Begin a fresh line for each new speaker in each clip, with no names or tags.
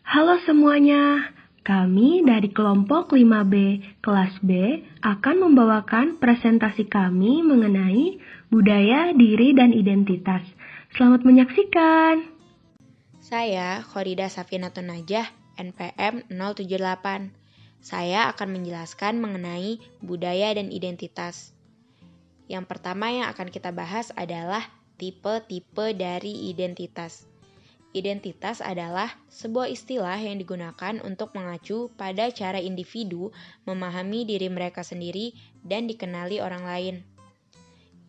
Halo semuanya, kami dari kelompok 5B kelas B akan membawakan presentasi kami mengenai budaya, diri, dan identitas. Selamat menyaksikan.
Saya Khorida Safinatun Najah, NPM 078. Saya akan menjelaskan mengenai budaya dan identitas. Yang pertama yang akan kita bahas adalah tipe-tipe dari identitas. Identitas adalah sebuah istilah yang digunakan untuk mengacu pada cara individu memahami diri mereka sendiri dan dikenali orang lain.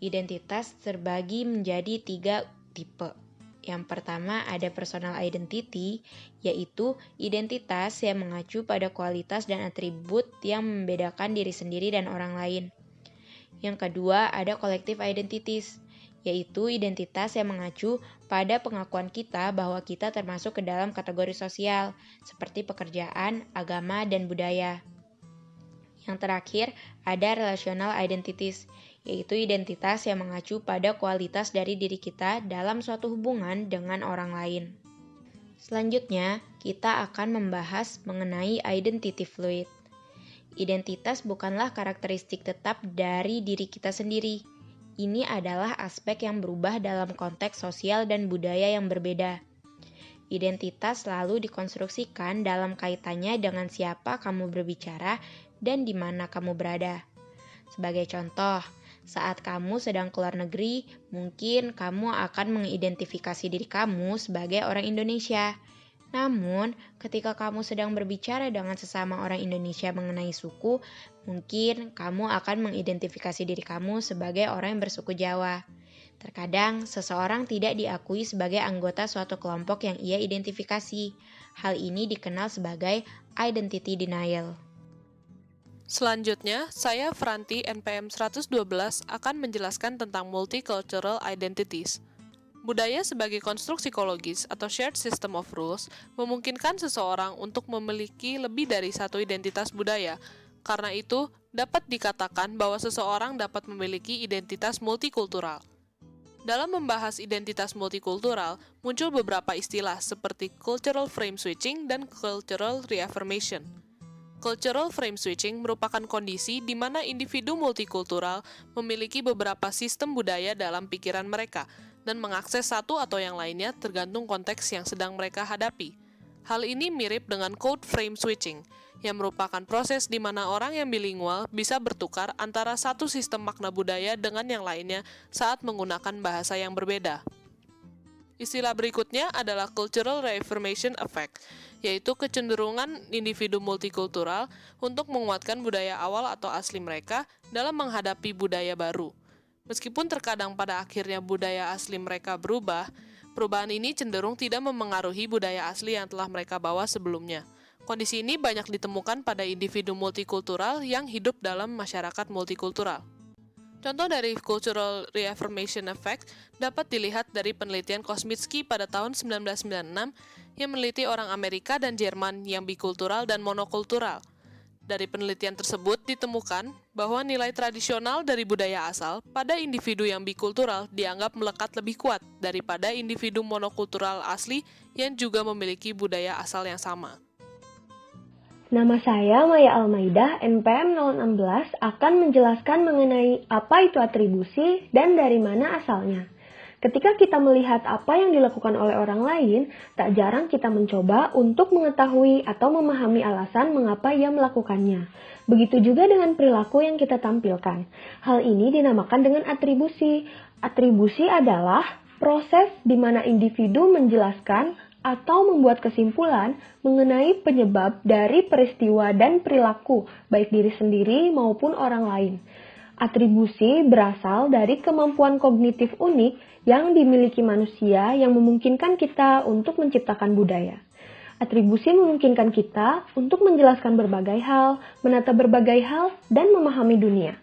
Identitas terbagi menjadi 3 tipe. Yang pertama ada personal identity, yaitu identitas yang mengacu pada kualitas dan atribut yang membedakan diri sendiri dan orang lain. Yang kedua ada collective identities, yaitu identitas yang mengacu pada pengakuan kita bahwa kita termasuk ke dalam kategori sosial, seperti pekerjaan, agama, dan budaya. Yang terakhir ada relational identities, yaitu identitas yang mengacu pada kualitas dari diri kita dalam suatu hubungan dengan orang lain. Selanjutnya, kita akan membahas mengenai identity fluid. Identitas bukanlah karakteristik tetap dari diri kita sendiri. Ini adalah aspek yang berubah dalam konteks sosial dan budaya yang berbeda. Identitas selalu dikonstruksikan dalam kaitannya dengan siapa kamu berbicara dan di mana kamu berada. Sebagai contoh, saat kamu sedang keluar negeri, mungkin kamu akan mengidentifikasi diri kamu sebagai orang Indonesia. Namun, ketika kamu sedang berbicara dengan sesama orang Indonesia mengenai suku, mungkin kamu akan mengidentifikasi diri kamu sebagai orang yang bersuku Jawa. Terkadang, seseorang tidak diakui sebagai anggota suatu kelompok yang ia identifikasi. Hal ini dikenal sebagai identity denial.
Selanjutnya, saya Franti NPM 112 akan menjelaskan tentang multicultural identities. Budaya sebagai konstruk psikologis atau shared system of rules memungkinkan seseorang untuk memiliki lebih dari satu identitas budaya. Karena itu, dapat dikatakan bahwa seseorang dapat memiliki identitas multikultural. Dalam membahas identitas multikultural, muncul beberapa istilah seperti cultural frame switching dan cultural reaffirmation. Cultural frame switching merupakan kondisi di mana individu multikultural memiliki beberapa sistem budaya dalam pikiran mereka dan mengakses satu atau yang lainnya tergantung konteks yang sedang mereka hadapi. Hal ini mirip dengan code frame switching, yang merupakan proses di mana orang yang bilingual bisa bertukar antara satu sistem makna budaya dengan yang lainnya saat menggunakan bahasa yang berbeda. Istilah berikutnya adalah cultural reaffirmation effect, yaitu kecenderungan individu multikultural untuk menguatkan budaya awal atau asli mereka dalam menghadapi budaya baru. Meskipun terkadang pada akhirnya budaya asli mereka berubah, perubahan ini cenderung tidak memengaruhi budaya asli yang telah mereka bawa sebelumnya. Kondisi ini banyak ditemukan pada individu multikultural yang hidup dalam masyarakat multikultural. Contoh dari cultural reaffirmation effect dapat dilihat dari penelitian Kosmitsky pada tahun 1996 yang meneliti orang Amerika dan Jerman yang bikultural dan monokultural. Dari penelitian tersebut ditemukan bahwa nilai tradisional dari budaya asal pada individu yang bikultural dianggap melekat lebih kuat daripada individu monokultural asli yang juga memiliki budaya asal yang sama.
Nama saya Maya Almaidah, NPM 016 akan menjelaskan mengenai apa itu atribusi dan dari mana asalnya. Ketika kita melihat apa yang dilakukan oleh orang lain, tak jarang kita mencoba untuk mengetahui atau memahami alasan mengapa ia melakukannya. Begitu juga dengan perilaku yang kita tampilkan. Hal ini dinamakan dengan atribusi. Atribusi adalah proses di mana individu menjelaskan atau membuat kesimpulan mengenai penyebab dari peristiwa dan perilaku, baik diri sendiri maupun orang lain. Atribusi berasal dari kemampuan kognitif unik yang dimiliki manusia yang memungkinkan kita untuk menciptakan budaya. Atribusi memungkinkan kita untuk menjelaskan berbagai hal, menata berbagai hal, dan memahami dunia.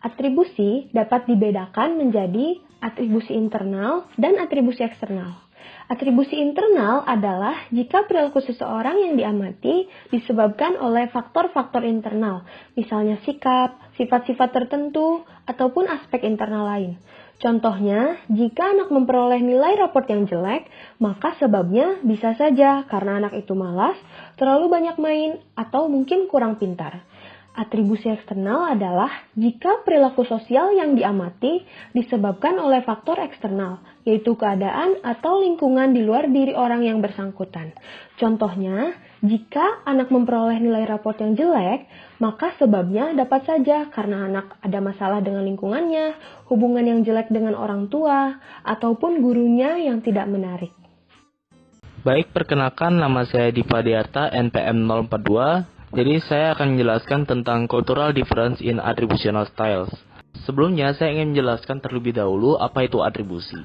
Atribusi dapat dibedakan menjadi atribusi internal dan atribusi eksternal. Atribusi internal adalah jika perilaku seseorang yang diamati disebabkan oleh faktor-faktor internal, misalnya sikap, sifat-sifat tertentu, ataupun aspek internal lain. Contohnya, jika anak memperoleh nilai raport yang jelek, maka sebabnya bisa saja karena anak itu malas, terlalu banyak main, atau mungkin kurang pintar. Atribusi eksternal adalah jika perilaku sosial yang diamati disebabkan oleh faktor eksternal, yaitu keadaan atau lingkungan di luar diri orang yang bersangkutan. Contohnya, jika anak memperoleh nilai raport yang jelek, maka sebabnya dapat saja karena anak ada masalah dengan lingkungannya, hubungan yang jelek dengan orang tua, ataupun gurunya yang tidak menarik.
Baik, perkenalkan nama saya Diva Diarta, NPM 042. Jadi saya akan menjelaskan tentang Cultural Difference in Attributional Styles. Sebelumnya saya ingin menjelaskan terlebih dahulu apa itu atribusi.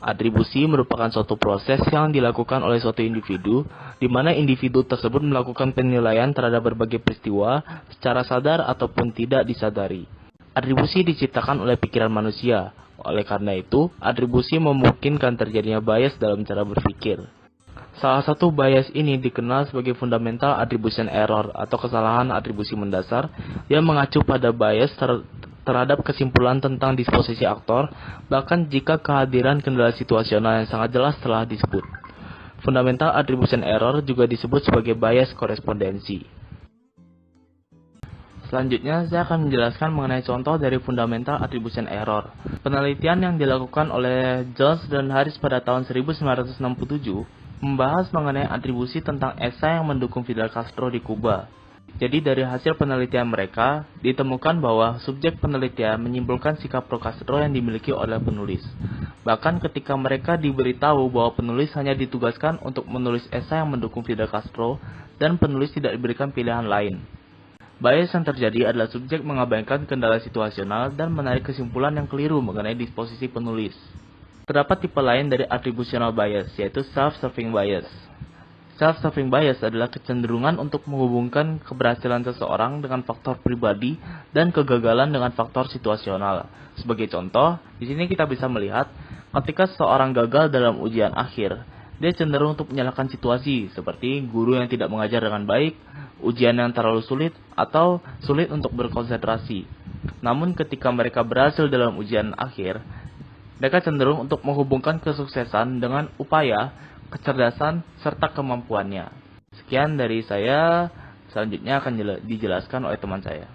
Atribusi merupakan suatu proses yang dilakukan oleh suatu individu, di mana individu tersebut melakukan penilaian terhadap berbagai peristiwa secara sadar ataupun tidak disadari. Atribusi diciptakan oleh pikiran manusia. Oleh karena itu, atribusi memungkinkan terjadinya bias dalam cara berpikir. Salah satu bias ini dikenal sebagai fundamental attribution error atau kesalahan atribusi mendasar yang mengacu pada bias terhadap kesimpulan tentang disposisi aktor, bahkan jika kehadiran kendala situasional yang sangat jelas telah disebut. Fundamental attribution error juga disebut sebagai bias korespondensi. Selanjutnya, saya akan menjelaskan mengenai contoh dari fundamental attribution error. Penelitian yang dilakukan oleh Jones dan Harris pada tahun 1967 membahas mengenai atribusi tentang esai yang mendukung Fidel Castro di Kuba. Jadi dari hasil penelitian mereka, ditemukan bahwa subjek penelitian menyimpulkan sikap pro Castro yang dimiliki oleh penulis. Bahkan ketika mereka diberitahu bahwa penulis hanya ditugaskan untuk menulis esai yang mendukung Fidel Castro, dan penulis tidak diberikan pilihan lain. Bias yang terjadi adalah subjek mengabaikan kendala situasional dan menarik kesimpulan yang keliru mengenai disposisi penulis. Terdapat tipe lain dari attributional bias, yaitu self-serving bias. Self-serving bias adalah kecenderungan untuk menghubungkan keberhasilan seseorang dengan faktor pribadi dan kegagalan dengan faktor situasional. Sebagai contoh, di sini kita bisa melihat ketika seseorang gagal dalam ujian akhir, dia cenderung untuk menyalahkan situasi, seperti guru yang tidak mengajar dengan baik, ujian yang terlalu sulit, atau sulit untuk berkonsentrasi. Namun ketika mereka berhasil dalam ujian akhir, mereka cenderung untuk menghubungkan kesuksesan dengan upaya, kecerdasan, serta kemampuannya. Sekian dari saya, selanjutnya akan dijelaskan oleh teman saya.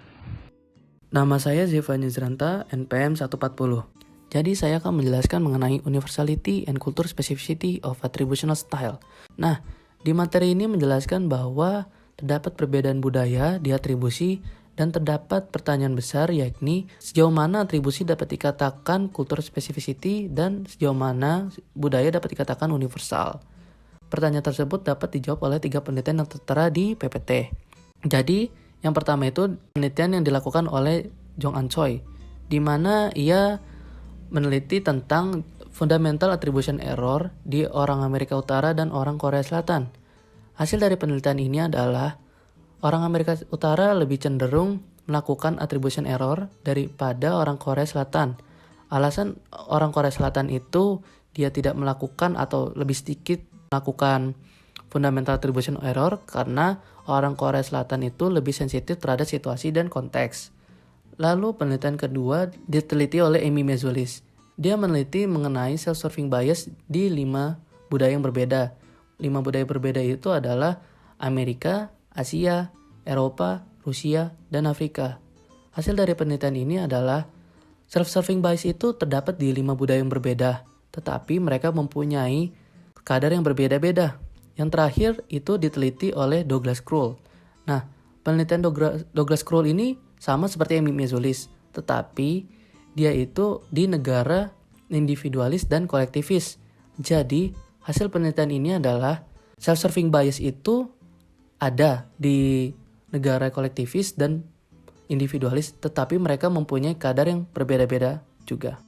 Nama saya Zevanya Zranta, NPM 140. Jadi saya akan menjelaskan mengenai Universality and Culture Specificity of Attributional Style. Nah, di materi ini menjelaskan bahwa terdapat perbedaan budaya di atribusi dan terdapat pertanyaan besar, yakni sejauh mana atribusi dapat dikatakan cultural specificity dan sejauh mana budaya dapat dikatakan universal. Pertanyaan tersebut dapat dijawab oleh 3 penelitian yang tertera di PPT. Jadi, yang pertama itu penelitian yang dilakukan oleh Jong-An Choi, di mana ia meneliti tentang fundamental attribution error di orang Amerika Utara dan orang Korea Selatan. Hasil dari penelitian ini adalah orang Amerika Utara lebih cenderung melakukan attribution error daripada orang Korea Selatan. Alasan orang Korea Selatan itu dia tidak melakukan atau lebih sedikit melakukan fundamental attribution error karena orang Korea Selatan itu lebih sensitif terhadap situasi dan konteks. Lalu penelitian kedua diteliti oleh Amy Mezulis. Dia meneliti mengenai self-serving bias di 5 budaya yang berbeda. 5 budaya berbeda itu adalah Amerika, Asia, Eropa, Rusia, dan Afrika. Hasil dari penelitian ini adalah self-serving bias itu terdapat di 5 budaya yang berbeda, tetapi mereka mempunyai kadar yang berbeda-beda. Yang terakhir itu diteliti oleh Douglas Krull. Nah, penelitian Douglas Krull ini sama seperti Amy Mezulis, tetapi dia itu di negara individualis dan kolektivis. Jadi, hasil penelitian ini adalah self-serving bias itu ada di negara kolektivis dan individualis, tetapi mereka mempunyai kadar yang berbeda-beda juga.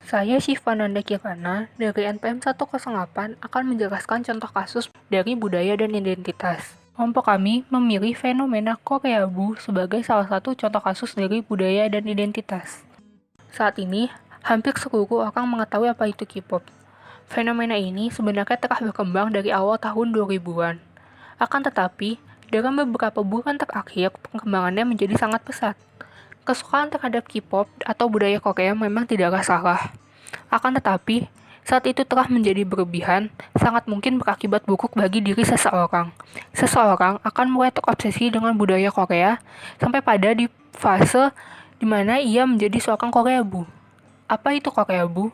Saya Shivananda Kirana dari NPM 108 akan menjelaskan contoh kasus dari budaya dan identitas. Kelompok kami memilih fenomena Korea Bu sebagai salah satu contoh kasus dari budaya dan identitas. Saat ini, hampir seluruh orang mengetahui apa itu K-pop. Fenomena ini sebenarnya telah berkembang dari awal tahun 2000-an. Akan tetapi, dalam beberapa bulan terakhir, perkembangannya menjadi sangat pesat. Kesukaan terhadap K-pop atau budaya Korea memang tidaklah salah. Akan tetapi, saat itu telah menjadi berlebihan, sangat mungkin berakibat buruk bagi diri seseorang. Seseorang akan mulai terobsesi dengan budaya Korea sampai pada di fase di mana ia menjadi seorang Koreabu. Apa itu Koreabu?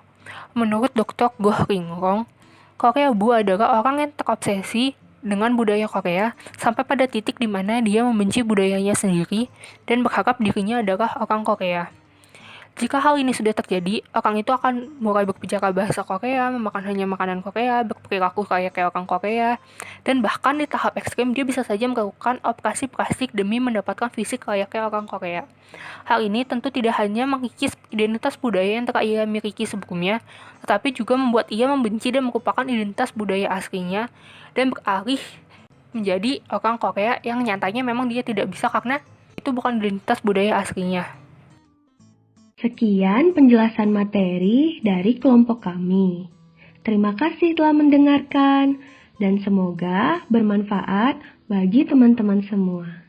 Menurut Dr. Goh Ring-rong, Koreabu adalah orang yang terobsesi dengan budaya Korea sampai pada titik di mana dia membenci budayanya sendiri dan berharap dirinya adalah orang Korea. Jika hal ini sudah terjadi, orang itu akan mulai berbicara bahasa Korea, memakan hanya makanan Korea, berperilaku kayak orang Korea, dan bahkan di tahap ekstrim dia bisa saja melakukan operasi plastik demi mendapatkan fisik layaknya orang Korea. Hal ini tentu tidak hanya mengikis identitas budaya yang telah ia miliki sebelumnya, tetapi juga membuat ia membenci dan melupakan identitas budaya aslinya dan beralih menjadi orang Korea yang nyatanya memang dia tidak bisa karena itu bukan identitas budaya aslinya.
Sekian penjelasan materi dari kelompok kami. Terima kasih telah mendengarkan dan semoga bermanfaat bagi teman-teman semua.